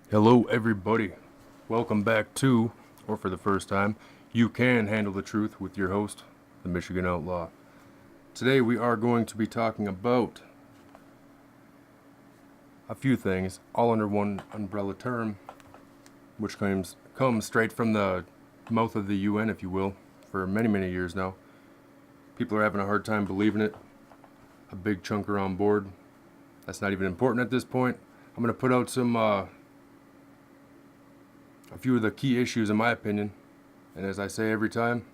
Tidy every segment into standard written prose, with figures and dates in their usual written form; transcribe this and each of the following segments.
Hello, everybody. Welcome back to, or for the first time, You Can Handle the Truth with your host, the Michigan Outlaw. Today we are going to be talking about a few things, all under one umbrella term, which comes straight from the mouth of the UN, if you will, for many, many years now. People are having a hard time believing it. A big chunk are on board. That's not even important at this point. I'm going to put out a few of the key issues in my opinion. And as I say every time,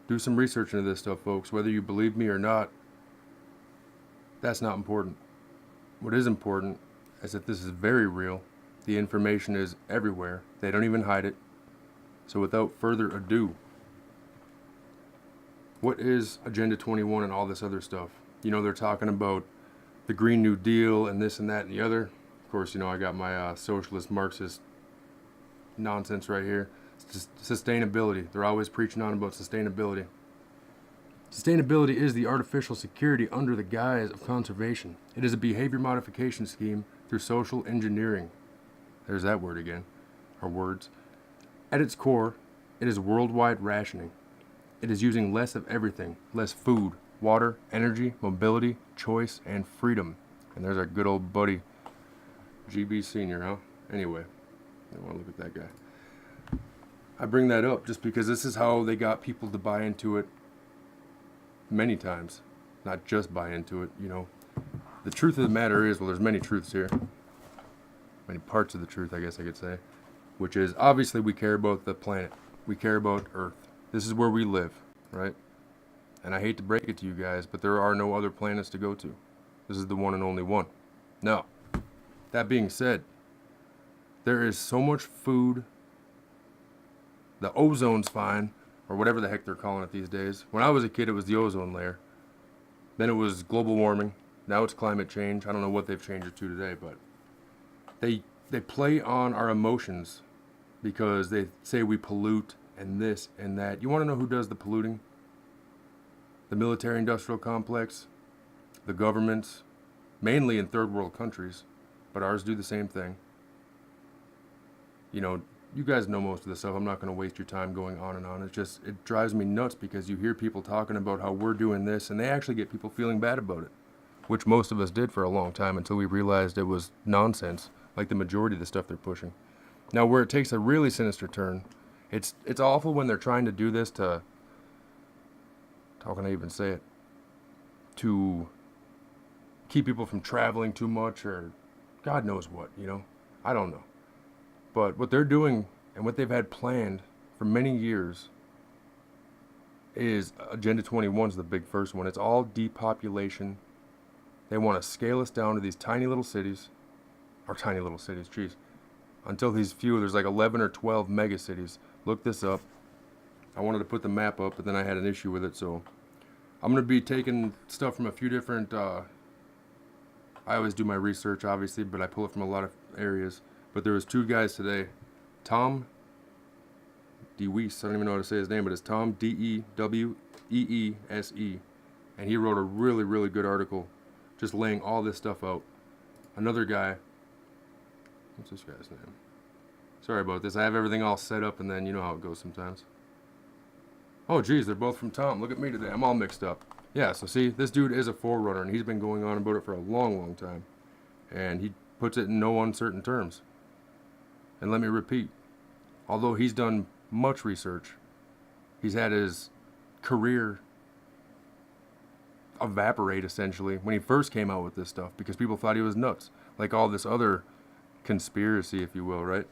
do some research into this stuff, folks. Whether you believe me or not, that's not important. What is important is that this is very real. The information is everywhere. They don't even hide it. So without further ado, what is Agenda 21 and all this other stuff? You know, they're talking about the Green New Deal and this and that and the other. Of course, you know, I got my socialist Marxist nonsense right here. Sustainability. They're always preaching on about sustainability. Sustainability is the artificial security under the guise of conservation. It is a behavior modification scheme through social engineering. There's that word again, or words. At its core, it is worldwide rationing. It is using less of everything, less food, water, energy, mobility, choice, and freedom. And there's our good old buddy, GB Senior, huh? Anyway, I want to look at that guy. I bring that up just because this is how they got people to buy into it many times. Not just buy into it, you know. The truth of the matter is, well, there's many truths here. Many parts of the truth, I guess I could say. Which is, obviously, we care about the planet. We care about Earth. This is where we live, right? And I hate to break it to you guys, but there are no other planets to go to. This is the one and only one. Now, that being said, there is so much food. The ozone's fine, or whatever the heck they're calling it these days. When I was a kid, it was the ozone layer. Then it was global warming. Now it's climate change. I don't know what they've changed it to today, but they play on our emotions because they say we pollute and this and that. You want to know who does the polluting? The military-industrial complex, the governments, mainly in third world countries, but ours do the same thing. You know, you guys know most of this stuff. I'm not going to waste your time going on and on. It drives me nuts because you hear people talking about how we're doing this, and they actually get people feeling bad about it, which most of us did for a long time until we realized it was nonsense, like the majority of the stuff they're pushing. Now, where it takes a really sinister turn, it's awful when they're trying to do this to, how can I even say it, to keep people from traveling too much or God knows what, you know? I don't know. But what they're doing and what they've had planned for many years is Agenda 21 is the big first one. It's all depopulation. They want to scale us down to these tiny little cities. Geez. Until these few, there's like 11 or 12 mega cities. Look this up. I wanted to put the map up, but then I had an issue with it, so I'm going to be taking stuff from a few different, I always do my research, obviously, but I pull it from a lot of areas. But there was two guys today, Tom DeWeese, I don't even know how to say his name, but it's Tom Deweese, and he wrote a really, really good article just laying all this stuff out. Another guy, what's this guy's name? Sorry about this, I have everything all set up and then you know how it goes sometimes. Oh geez, they're both from Tom, look at me today, I'm all mixed up. Yeah, so see, this dude is a forerunner and he's been going on about it for a long, long time. And he puts it in no uncertain terms. And let me repeat, although he's done much research, he's had his career evaporate essentially when he first came out with this stuff because people thought he was nuts, like all this other conspiracy, if you will, right?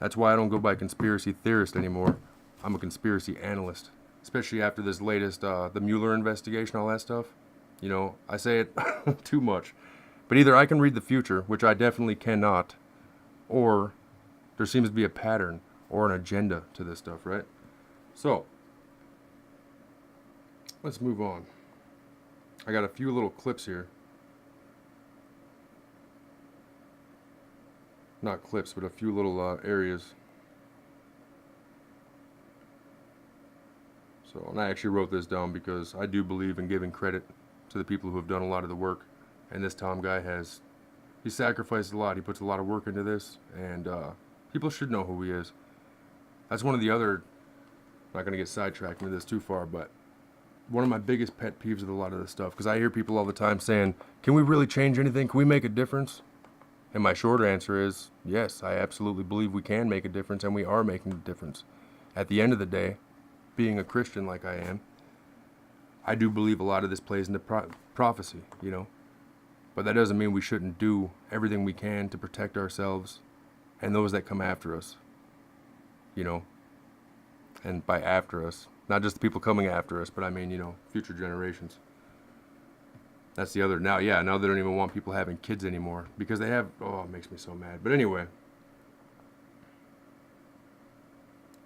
That's why I don't go by conspiracy theorist anymore. I'm a conspiracy analyst, especially after this latest, the Mueller investigation, all that stuff. You know, I say it too much. But either I can read the future, which I definitely cannot, or there seems to be a pattern or an agenda to this stuff, right? So, let's move on. I got a few little clips here. Not clips, but a few little areas. So, and I actually wrote this down because I do believe in giving credit to the people who have done a lot of the work. And this Tom guy has He sacrificed a lot. He puts a lot of work into this, and people should know who he is. That's one of the other. I'm not going to get sidetracked into this too far, but one of my biggest pet peeves with a lot of this stuff, because I hear people all the time saying, "Can we really change anything? Can we make a difference?" And my short answer is yes. I absolutely believe we can make a difference, and we are making a difference. At the end of the day, being a Christian like I am, I do believe a lot of this plays into prophecy, you know. But that doesn't mean we shouldn't do everything we can to protect ourselves and those that come after us, you know. And by after us, not just the people coming after us, but I mean, you know, future generations. That's the other. Now they don't even want people having kids anymore because they have, oh, it makes me so mad. But anyway,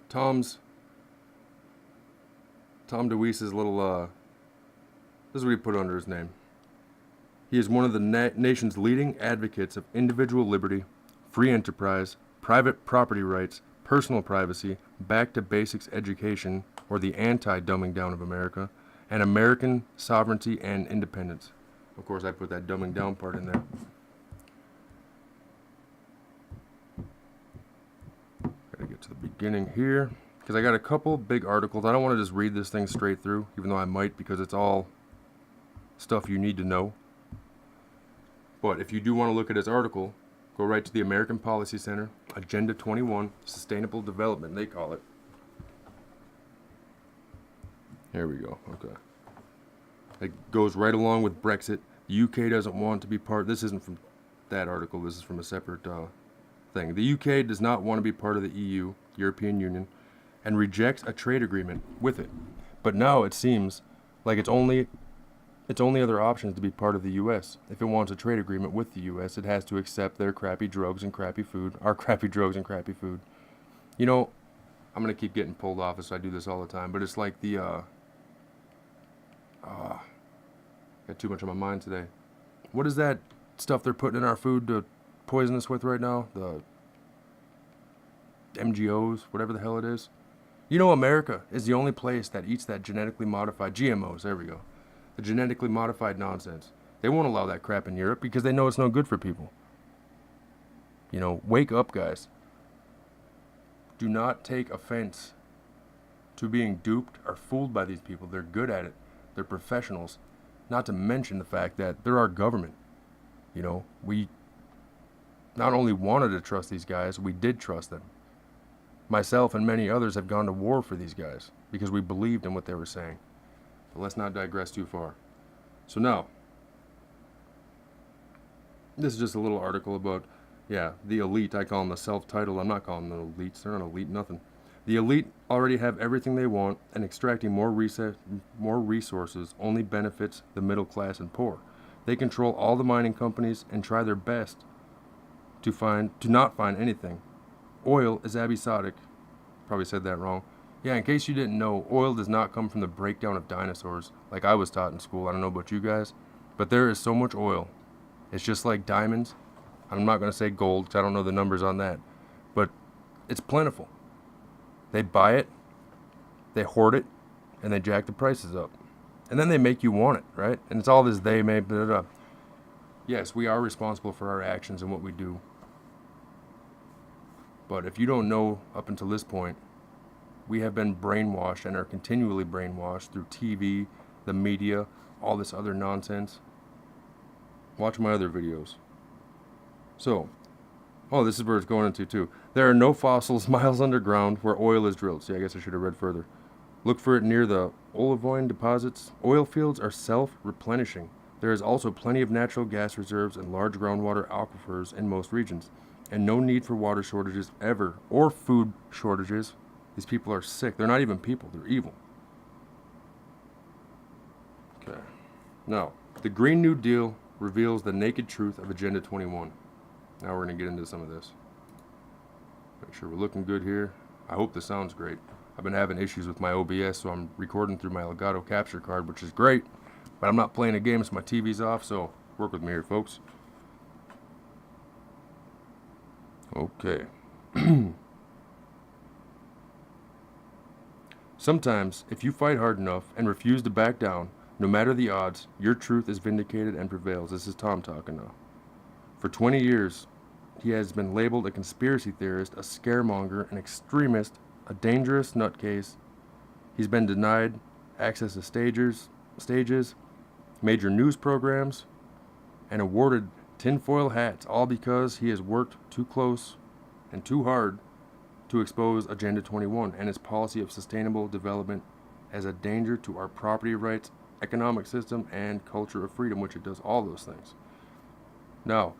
Tom DeWeese's little, this is what he put under his name. He is one of the nation's leading advocates of individual liberty, free enterprise, private property rights, personal privacy, back to basics education, or the anti-dumbing down of America, and American sovereignty and independence. Of course, I put that dumbing down part in there. Gotta get to the beginning here, because I got a couple big articles. I don't want to just read this thing straight through, even though I might, because it's all stuff you need to know. But if you do want to look at his article, go right to the American Policy Center, Agenda 21, Sustainable Development, they call it. Here we go. Okay. It goes right along with Brexit. The UK doesn't want to be part. This isn't from that article. This is from a separate thing. The UK does not want to be part of the EU, European Union, and rejects a trade agreement with it. But now it seems like its only other option is to be part of the U.S. If it wants a trade agreement with the U.S., it has to accept their crappy drugs and crappy food, our crappy drugs and crappy food. You know, I'm going to keep getting pulled off as I do this all the time, but it's like the, got too much on my mind today. What is that stuff they're putting in our food to poison us with right now? The MGOs, whatever the hell it is. You know, America is the only place that eats that genetically modified GMOs. There we go. The genetically modified nonsense. They won't allow that crap in Europe because they know it's no good for people. You know, wake up, guys. Do not take offense to being duped or fooled by these people. They're good at it. They're professionals. Not to mention the fact that they're our government. You know, we not only wanted to trust these guys, we did trust them. Myself and many others have gone to war for these guys because we believed in what they were saying. But let's not digress too far. So now, this is just a little article about, the elite. I call them the self-titled. I'm not calling them the elites. They're not elite, nothing. The elite already have everything they want, and extracting more resources only benefits the middle class and poor. They control all the mining companies and try their best to not find anything. Oil is episodic. Probably said that wrong. Yeah, in case you didn't know, oil does not come from the breakdown of dinosaurs, like I was taught in school. I don't know about you guys, but there is so much oil. It's just like diamonds. I'm not going to say gold, because I don't know the numbers on that, but it's plentiful. They buy it, they hoard it, and they jack the prices up. And then they make you want it, right? And it's all this they may, blah, blah, blah. Yes, we are responsible for our actions and what we do. But if you don't know up until this point, we have been brainwashed and are continually brainwashed through TV, the media, all this other nonsense. Watch my other videos. So, this is where it's going into too. There are no fossils miles underground where oil is drilled. See, I guess I should have read further. Look for it near the olivine deposits. Oil fields are self-replenishing. There is also plenty of natural gas reserves and large groundwater aquifers in most regions, and no need for water shortages ever, or food shortages. These people are sick. They're not even people. They're evil. Okay. Now, the Green New Deal reveals the naked truth of Agenda 21. Now we're going to get into some of this. Make sure we're looking good here. I hope this sounds great. I've been having issues with my OBS, so I'm recording through my Elgato capture card, which is great. But I'm not playing a game, so my TV's off, so work with me here, folks. Okay. Sometimes, if you fight hard enough and refuse to back down, no matter the odds, your truth is vindicated and prevails. This is Tom talking now. For 20 years, he has been labeled a conspiracy theorist, a scaremonger, an extremist, a dangerous nutcase. He's been denied access to stages, major news programs, and awarded tinfoil hats, all because he has worked too close and too hard to expose Agenda 21 and its policy of sustainable development as a danger to our property rights, economic system, and culture of freedom, which it does all those things. Now,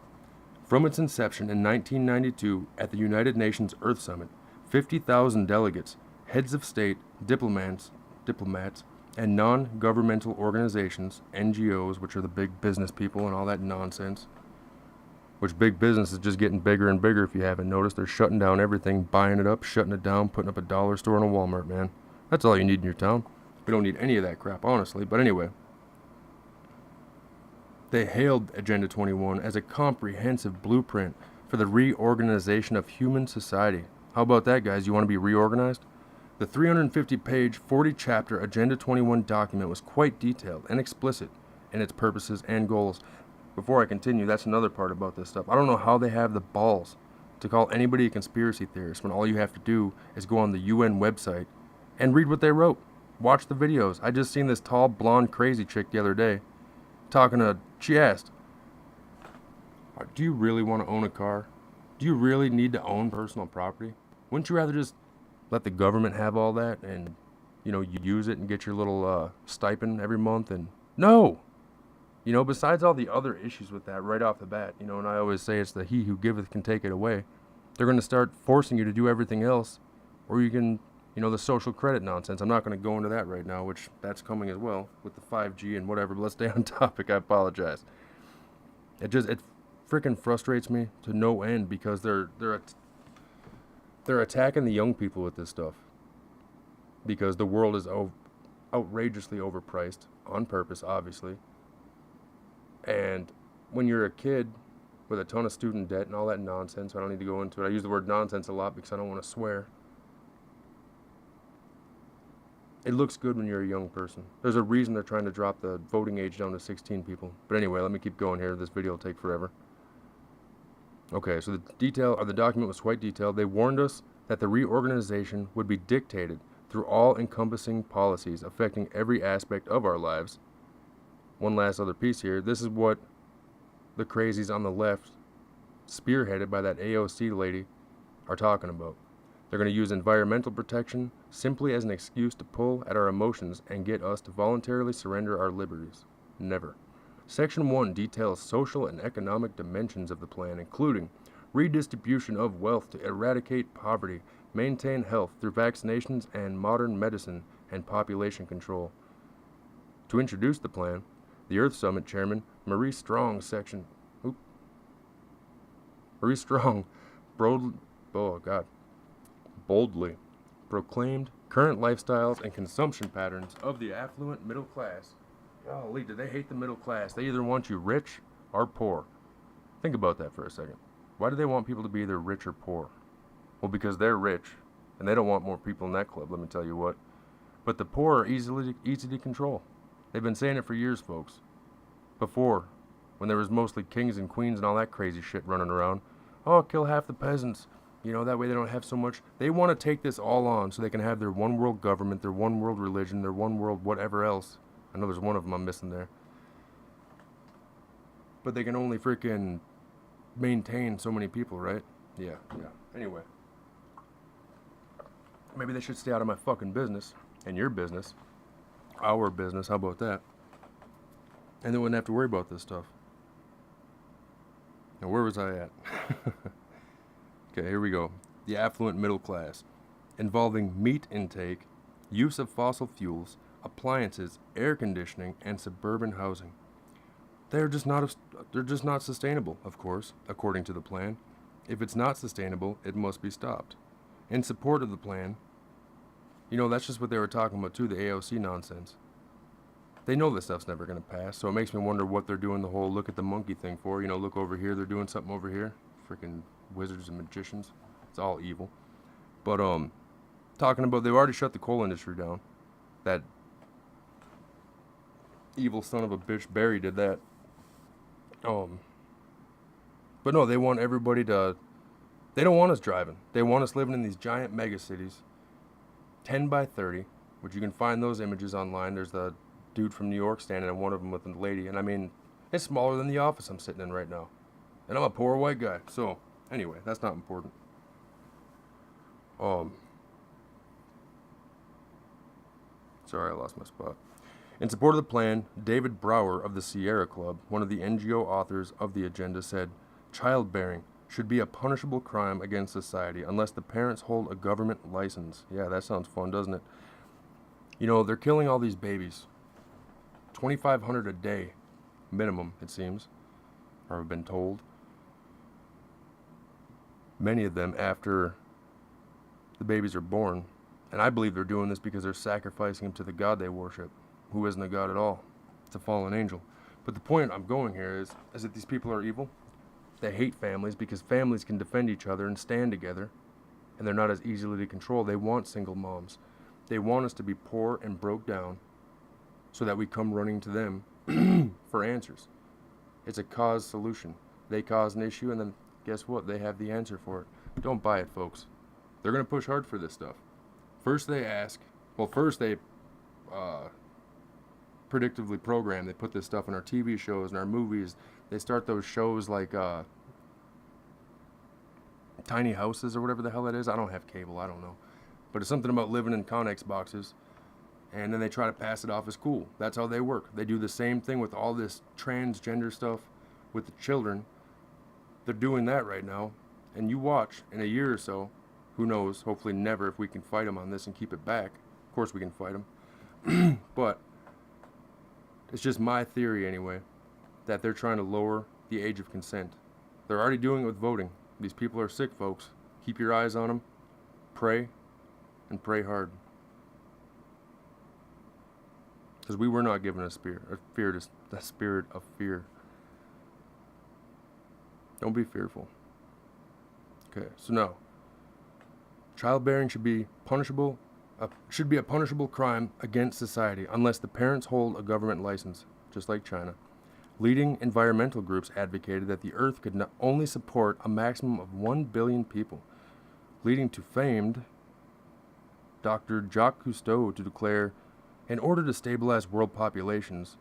from its inception in 1992 at the United Nations Earth Summit, 50,000 delegates, heads of state, diplomats, and non-governmental organizations, NGOs, which are the big business people and all that nonsense, which big business is just getting bigger and bigger if you haven't noticed. They're shutting down everything, buying it up, shutting it down, putting up a dollar store and a Walmart, man. That's all you need in your town. We don't need any of that crap, honestly. But anyway, they hailed Agenda 21 as a comprehensive blueprint for the reorganization of human society. How about that, guys? You want to be reorganized? The 350-page, 40-chapter Agenda 21 document was quite detailed and explicit in its purposes and goals. Before I continue, that's another part about this stuff. I don't know how they have the balls to call anybody a conspiracy theorist when all you have to do is go on the UN website and read what they wrote. Watch the videos. I just seen this tall, blonde, crazy chick the other day she asked, do you really want to own a car? Do you really need to own personal property? Wouldn't you rather just let the government have all that and, you use it and get your little stipend every month? And no! Besides all the other issues with that right off the bat, and I always say it's the he who giveth can take it away. They're going to start forcing you to do everything else, or you can, the social credit nonsense. I'm not going to go into that right now, which that's coming as well with the 5G and whatever, but let's stay on topic. I apologize. It freaking frustrates me to no end because they're attacking the young people with this stuff because the world is outrageously overpriced on purpose, obviously. And when you're a kid with a ton of student debt and all that nonsense, I don't need to go into it. I use the word nonsense a lot because I don't want to swear. It looks good when you're a young person. There's a reason they're trying to drop the voting age down to 16 people. But anyway, let me keep going here. This video will take forever. Okay, so the document was quite detailed. They warned us that the reorganization would be dictated through all-encompassing policies affecting every aspect of our lives. One last other piece here. This is what the crazies on the left, spearheaded by that AOC lady, are talking about. They're going to use environmental protection simply as an excuse to pull at our emotions and get us to voluntarily surrender our liberties. Never. Section 1 details social and economic dimensions of the plan, including redistribution of wealth to eradicate poverty, maintain health through vaccinations and modern medicine, and population control. To introduce the plan, the Earth Summit chairman, Marie Strong, boldly proclaimed current lifestyles and consumption patterns of the affluent middle class. Golly, do they hate the middle class? They either want you rich or poor. Think about that for a second. Why do they want people to be either rich or poor? Well, because they're rich, and they don't want more people in that club, let me tell you what. But the poor are easy to control. They've been saying it for years, folks. Before, when there was mostly kings and queens and all that crazy shit running around. Oh, kill half the peasants. That way they don't have so much. They want to take this all on so they can have their one world government, their one world religion, their one world whatever else. I know there's one of them I'm missing there. But they can only freaking maintain so many people, right? Yeah. Anyway. Maybe they should stay out of my fucking business. And your business. Our business. How about that? And they wouldn't have to worry about this stuff. Now, where was I at? Okay, here we go. The affluent middle class, involving meat intake, use of fossil fuels, appliances, air conditioning, and suburban housing. They're just not sustainable, of course, according to the plan. If it's not sustainable, it must be stopped. In support of the plan, that's just what they were talking about too, the AOC nonsense. They know this stuff's never going to pass, so it makes me wonder what they're doing the whole look at the monkey thing for. Look over here, they're doing something over here. Freaking wizards and magicians. It's all evil. But, talking about, they've already shut the coal industry down. That evil son of a bitch, Barry, did that. But no, they want everybody to... They don't want us driving. They want us living in these giant mega cities, 10 by 30, which you can find those images online. There's the dude from New York standing in one of them with a lady. And I mean, it's smaller than the office I'm sitting in right now. And I'm a poor white guy. So, anyway, that's not important. Sorry, I lost my spot. In support of the plan, David Brower of the Sierra Club, one of the NGO authors of the agenda, said, "Childbearing should be a punishable crime against society unless the parents hold a government license." Yeah, that sounds fun, doesn't it? You know, they're killing all these babies. 2,500 a day, minimum, it seems, or I've been told. Many of them after the babies are born. And I believe they're doing this because they're sacrificing them to the God they worship, who isn't a God at all. It's a fallen angel. But the point I'm going here is that these people are evil. They hate families because families can defend each other and stand together, and they're not as easily to control. They want single moms. They want us to be poor and broke down so that we come running to them for answers. It's a cause solution. They cause an issue, and then guess what? They have the answer for it. Don't buy it, folks. They're going to push hard for this stuff. First they predictively program. They put this stuff in our TV shows and our movies. They start those shows like Tiny Houses or whatever the hell that is. I don't have cable, I don't know. But it's something about living in Connex boxes. And then they try to pass it off as cool. That's how they work. They do the same thing with all this transgender stuff with the children. They're doing that right now. And you watch, in a year or so, who knows, hopefully never, if we can fight them on this and keep it back. Of course we can fight them. But it's just my theory anyway, that they're trying to lower the age of consent. They're already doing it with voting. These people are sick, folks. Keep your eyes on them. Pray, and pray hard. Because we were not given a spirit of fear. Don't be fearful. Okay, so now, childbearing should be a punishable crime against society unless the parents hold a government license, just like China. Leading environmental groups advocated that the Earth could not only support a maximum of 1 billion people, leading to famed Dr. Jacques Cousteau to declare, "In order to stabilize world populations,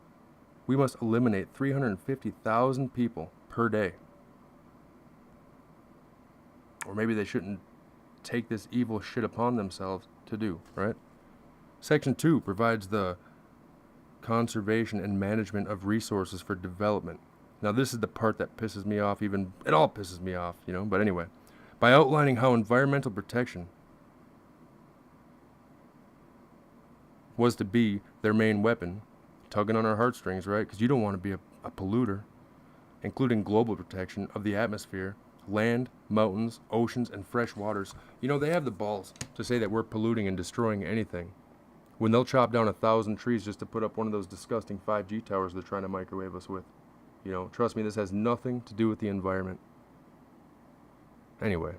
we must eliminate 350,000 people per day." Or maybe they shouldn't take this evil shit upon themselves to do, right? Section 2 provides the conservation and management of resources for development. Now this is the part that pisses me off, it all pisses me off, but anyway. By outlining how environmental protection was to be their main weapon, tugging on our heartstrings, right? Because you don't want to be a polluter, including global protection of the atmosphere, land, mountains, oceans, and fresh waters. They have the balls to say that we're polluting and destroying anything, when they'll chop down 1,000 trees just to put up one of those disgusting 5G towers they're trying to microwave us with. Trust me, this has nothing to do with the environment. Anyway,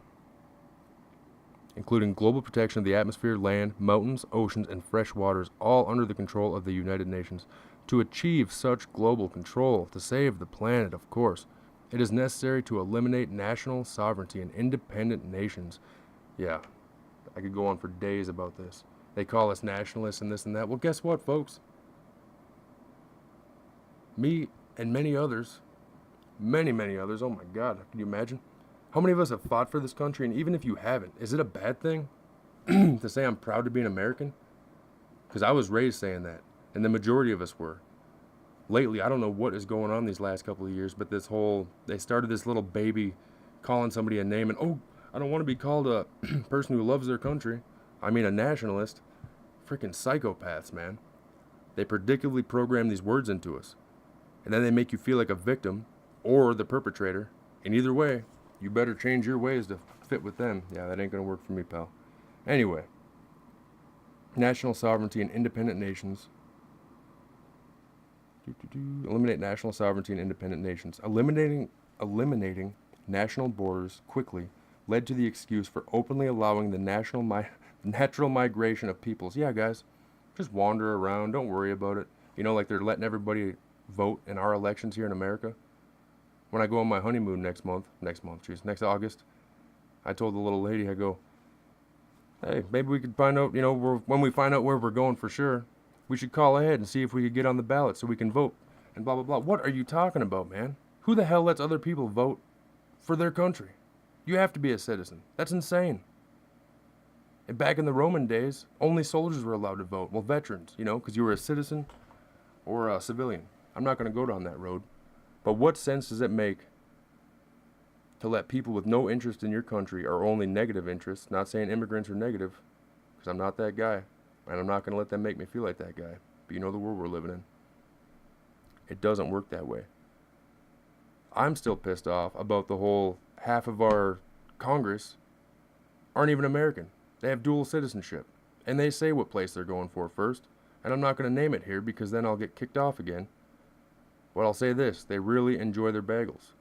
including global protection of the atmosphere, land, mountains, oceans, and fresh waters, all under the control of the United Nations. To achieve such global control, to save the planet, of course, it is necessary to eliminate national sovereignty and independent nations. Yeah, I could go on for days about this. They call us nationalists and this and that. Well, guess what, folks? Me and many others, many others, oh my God, can you imagine? How many of us have fought for this country? And even if you haven't, is it a bad thing to say I'm proud to be an American? Because I was raised saying that, and the majority of us were. Lately, I don't know what is going on these last couple of years, but they started this little baby calling somebody a name, and I don't want to be called a person who loves their country. I mean a nationalist. Freaking psychopaths, man. They predictably program these words into us, and then they make you feel like a victim or the perpetrator. And either way, you better change your ways to fit with them. Yeah, that ain't gonna work for me, pal. Anyway, national sovereignty and independent nations. Eliminate national sovereignty and independent nations. Eliminating national borders quickly led to the excuse for openly allowing the natural migration of peoples. Yeah, guys, just wander around. Don't worry about it. Like they're letting everybody vote in our elections here in America. When I go on my honeymoon next August, I told the little lady, I go, hey, maybe we could find out, when we find out where we're going for sure, we should call ahead and see if we could get on the ballot so we can vote and blah, blah, blah. What are you talking about, man? Who the hell lets other people vote for their country? You have to be a citizen. That's insane. And back in the Roman days, only soldiers were allowed to vote. Well, veterans, because you were a citizen or a civilian. I'm not going to go down that road. But what sense does it make to let people with no interest in your country or only negative interests, not saying immigrants are negative, because I'm not that guy, and I'm not going to let them make me feel like that guy, but you know the world we're living in. It doesn't work that way. I'm still pissed off about the whole half of our Congress aren't even American. They have dual citizenship, and they say what place they're going for first, and I'm not going to name it here because then I'll get kicked off again. But I'll say this, they really enjoy their bagels.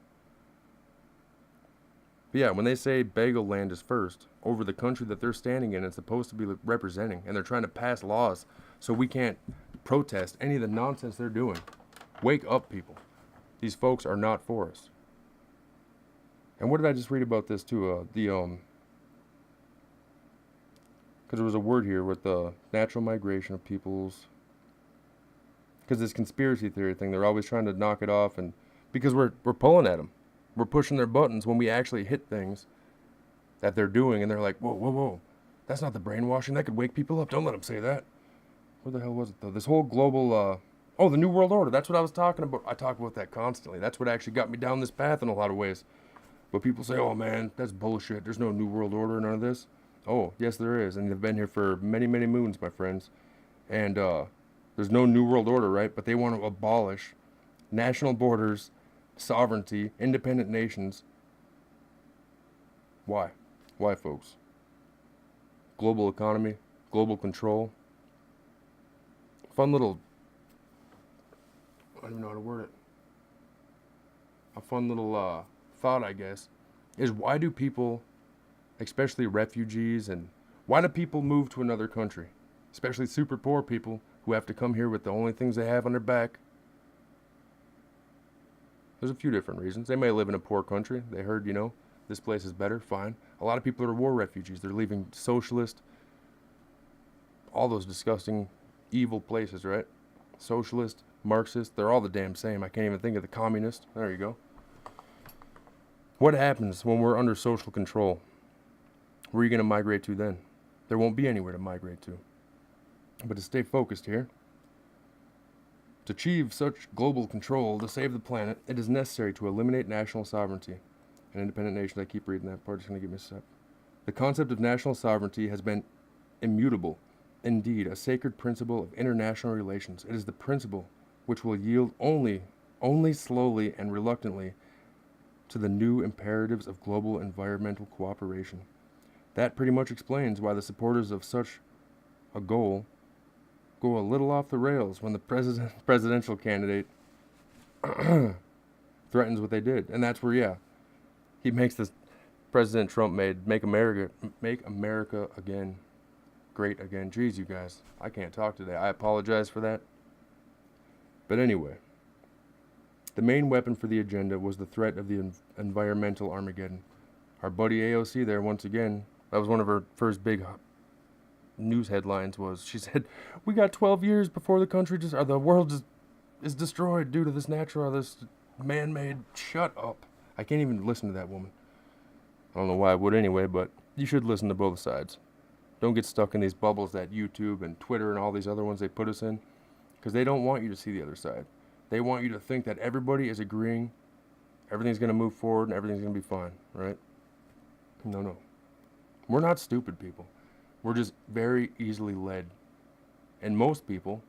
But yeah, when they say bagel land is first, over the country that they're standing in and supposed to be representing, and they're trying to pass laws so we can't protest any of the nonsense they're doing. Wake up, people. These folks are not for us. And what did I just read about this too? Because there was a word here with the natural migration of peoples. Because this conspiracy theory thing, they're always trying to knock it off, and because we're pulling at them, we're pushing their buttons when we actually hit things that they're doing, and they're like, whoa, whoa, whoa, that's not the brainwashing. That could wake people up. Don't let them say that. Where the hell was it though? This whole global, the New World Order. That's what I was talking about. I talk about that constantly. That's what actually got me down this path in a lot of ways. But people say, oh man, that's bullshit. There's no New World Order, none of this. Oh, yes there is, and they've been here for many, many moons, my friends. And there's no New World Order, right? But they want to abolish national borders, sovereignty, independent nations. Why? Why, folks? Global economy, global control. Fun little, I don't even know how to word it. A fun little thought, I guess, is why do people, especially refugees, and why do people move to another country? Especially super poor people who have to come here with the only things they have on their back. There's a few different reasons. They may live in a poor country. They heard, this place is better, fine. A lot of people are war refugees. They're leaving socialist, all those disgusting, evil places, right? Socialist, Marxist, they're all the damn same. I can't even think of the communist. There you go. What happens when we're under social control? Where are you going to migrate to then? There won't be anywhere to migrate to. But to stay focused here, to achieve such global control, to save the planet, it is necessary to eliminate national sovereignty. An independent nation, I keep reading that part, it's going to give me a sec. The concept of national sovereignty has been immutable, indeed, a sacred principle of international relations. It is the principle which will yield only slowly and reluctantly to the new imperatives of global environmental cooperation. That pretty much explains why the supporters of such a goal go a little off the rails when the presidential candidate threatens what they did. And that's where, he makes this, President Trump make America again, great again. Jeez, you guys, I can't talk today. I apologize for that. But anyway, the main weapon for the agenda was the threat of the environmental Armageddon. Our buddy AOC there, once again, that was one of her first big news headlines was, she said, we got 12 years before the world is destroyed due to this man-made, shut up. I can't even listen to that woman. I don't know why I would anyway, but you should listen to both sides. Don't get stuck in these bubbles that YouTube and Twitter and all these other ones they put us in, because they don't want you to see the other side. They want you to think that everybody is agreeing, everything's going to move forward, and everything's going to be fine, right? No. We're not stupid people. We're just very easily led. And most people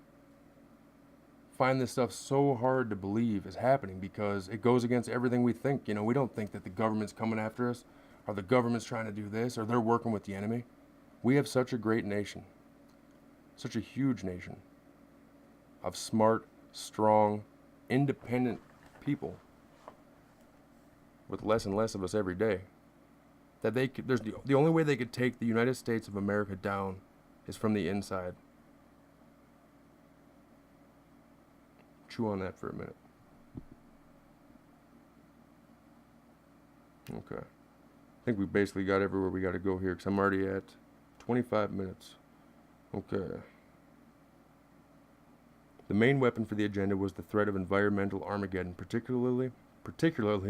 find this stuff so hard to believe is happening because it goes against everything we think. We don't think that the government's coming after us, or the government's trying to do this, or they're working with the enemy. We have such a great nation, such a huge nation of smart, strong, independent people with less and less of us every day. That the only way they could take the United States of America down is from the inside. Chew on that for a minute. Okay. I think we basically got everywhere we got to go here because I'm already at 25 minutes. Okay. The main weapon for the agenda was the threat of environmental Armageddon, particularly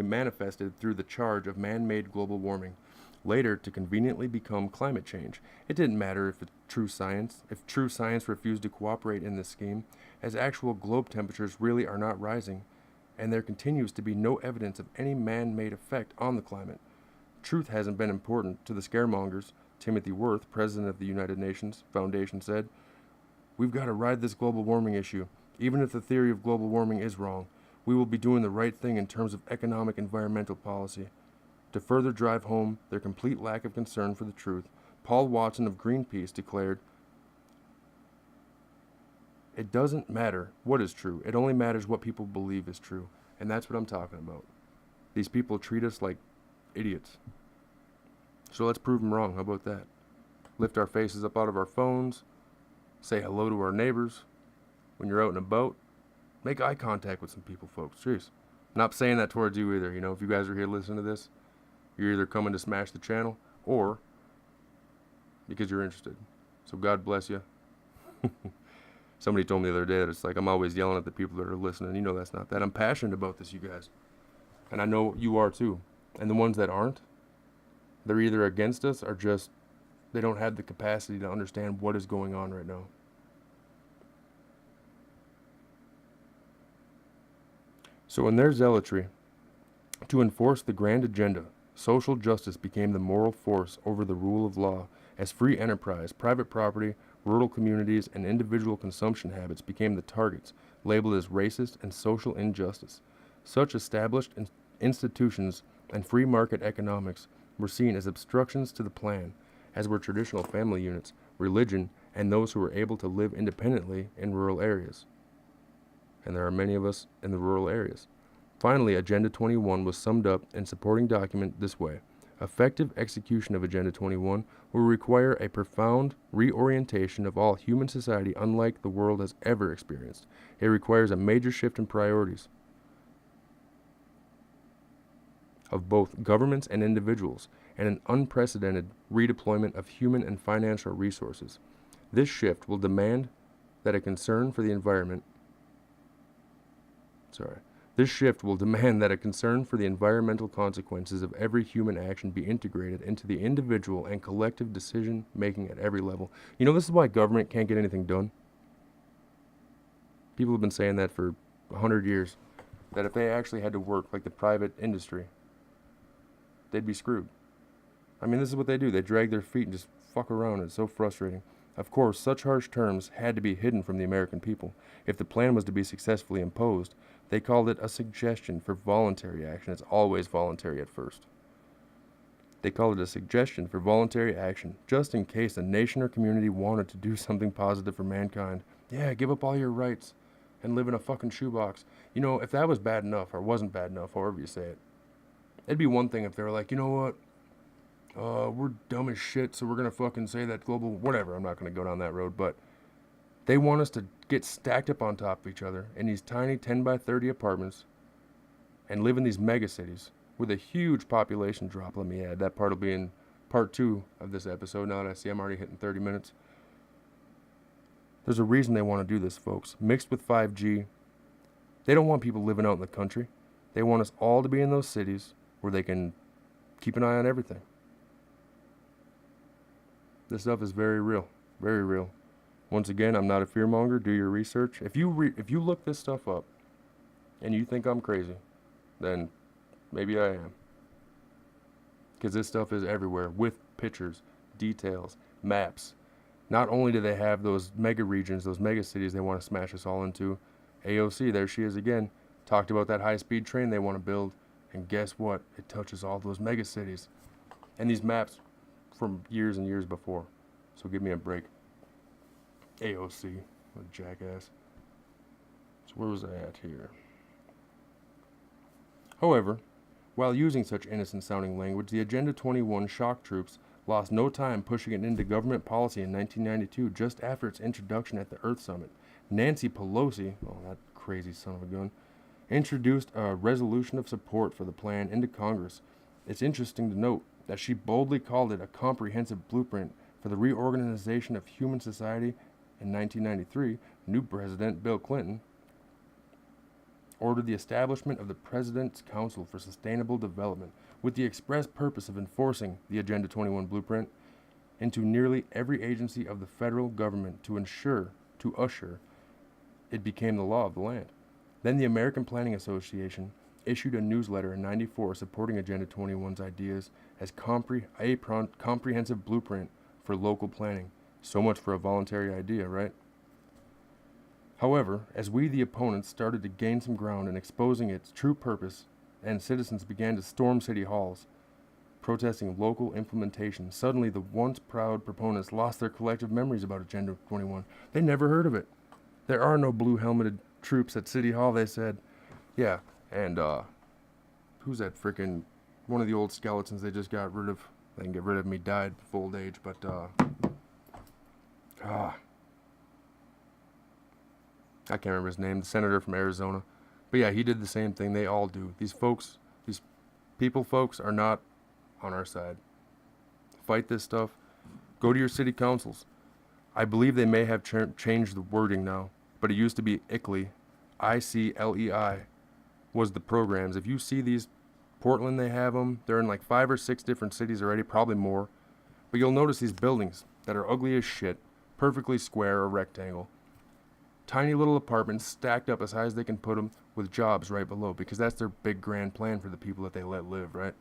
manifested through the charge of man-made global warming, later to conveniently become climate change. It didn't matter if true science refused to cooperate in this scheme, as actual globe temperatures really are not rising, and there continues to be no evidence of any man-made effect on the climate. Truth hasn't been important to the scaremongers. Timothy Worth, president of the United Nations Foundation, said, "We've got to ride this global warming issue. Even if the theory of global warming is wrong, we will be doing the right thing in terms of economic environmental policy." To further drive home their complete lack of concern for the truth, Paul Watson of Greenpeace declared, "It doesn't matter what is true. It only matters what people believe is true." And that's what I'm talking about. These people treat us like idiots. So let's prove them wrong. How about that? Lift our faces up out of our phones. Say hello to our neighbors. When you're out and about, make eye contact with some people, folks. Jeez. Not saying that towards you either. You know, if you guys are here listening to this, you're either coming to smash the channel or because you're interested. So God bless you. Somebody told me the other day that it's like I'm always yelling at the people that are listening. You know that's not that. I'm passionate about this, you guys. And I know you are too. And the ones that aren't, they're either against us or just they don't have the capacity to understand what is going on right now. So in their zealotry to enforce the grand agenda, social justice became the moral force over the rule of law, as free enterprise, private property, rural communities, and individual consumption habits became the targets, labeled as racist and social injustice. Such established institutions and free market economics were seen as obstructions to the plan, as were traditional family units, religion, and those who were able to live independently in rural areas. And there are many of us in the rural areas. Finally, Agenda 21 was summed up in supporting document this way: effective execution of Agenda 21 will require a profound reorientation of all human society unlike the world has ever experienced. It requires a major shift in priorities of both governments and individuals, and an unprecedented redeployment of human and financial resources. This shift will demand that a concern for the environment This shift will demand that a concern for the environmental consequences of every human action be integrated into the individual and collective decision making at every level. You know, this is why government can't get anything done. People have been saying that for 100 years, that if they actually had to work like the private industry, they'd be screwed. I mean, this is what they do. They drag their feet and just fuck around. It's so frustrating. Of course, such harsh terms had to be hidden from the American people. If the plan was to be successfully imposed, they called it a suggestion for voluntary action. It's always voluntary at first. They called it a suggestion for voluntary action, just in case a nation or community wanted to do something positive for mankind. Yeah, give up all your rights and live in a fucking shoebox. You know, if that was bad enough, or wasn't bad enough, however you say it, it'd be one thing if they were like, you know what? We're dumb as shit, so we're going to fucking say that global... Whatever, I'm not going to go down that road, but they want us to get stacked up on top of each other in these tiny 10 by 30 apartments and live in these mega cities with a huge population drop. Let me add, that part will be in part 2 of this episode. Now that I see I'm already hitting 30 minutes. There's a reason they want to do this, folks. Mixed with 5G, they don't want people living out in the country. They want us all to be in those cities where they can keep an eye on everything. This stuff is very real. Very real. Once again, I'm not a fearmonger. Do your research. If you look this stuff up and you think I'm crazy, then maybe I am. Because this stuff is everywhere with pictures, details, maps. Not only do they have those mega regions, those mega cities they want to smash us all into, AOC, there she is again, talked about that high-speed train they want to build, and guess what? It touches all those mega cities. And these maps from years and years before. So give me a break. AOC, what a jackass. So where was I at here? However, while using such innocent-sounding language, the Agenda 21 shock troops lost no time pushing it into government policy in 1992, just after its introduction at the Earth Summit. Nancy Pelosi, oh, that crazy son of a gun, introduced a resolution of support for the plan into Congress, It's interesting to note that she boldly called it a comprehensive blueprint for the reorganization of human society. In 1993, new President Bill Clinton ordered the establishment of the President's Council for Sustainable Development with the express purpose of enforcing the Agenda 21 blueprint into nearly every agency of the federal government to usher it became the law of the land. Then the American Planning Association issued a newsletter in '94 supporting Agenda 21's ideas as a comprehensive blueprint for local planning. So much for a voluntary idea, right? However, as we, the opponents, started to gain some ground in exposing its true purpose, and citizens began to storm city halls, protesting local implementation, suddenly the once proud proponents lost their collective memories about Agenda 21. They never heard of it. There are no blue helmeted troops at City Hall, they said. Yeah, and who's that frickin' one of the old skeletons they just got rid of? They can get rid of him, he died of old age, but I can't remember his name, the senator from Arizona. But yeah, he did the same thing. They all do. These folks are not on our side. Fight this stuff. Go to your city councils. I believe they may have changed the wording now, but it used to be ICLEI. ICLEI was the programs. If you see these, Portland, they have them. They're in like 5 or 6 different cities already, probably more. But you'll notice these buildings that are ugly as shit, perfectly square or rectangle. Tiny little apartments stacked up as high as they can put them with jobs right below, because that's their big grand plan for the people that they let live, right?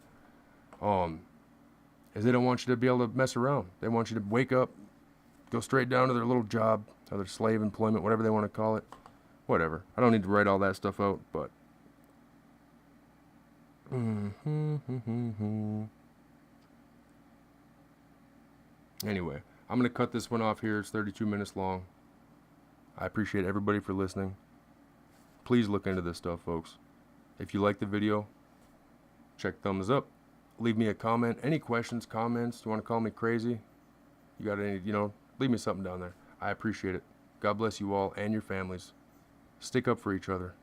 Is they don't want you to be able to mess around. They want you to wake up, go straight down to their little job, or their slave employment, whatever they want to call it. Whatever. I don't need to write all that stuff out, but... Anyway, I'm going to cut this one off here. It's 32 minutes long. I appreciate everybody for listening. Please look into this stuff, folks. If you like the video, check thumbs up. Leave me a comment. Any questions, comments? You want to call me crazy? You got any, leave me something down there. I appreciate it. God bless you all and your families. Stick up for each other.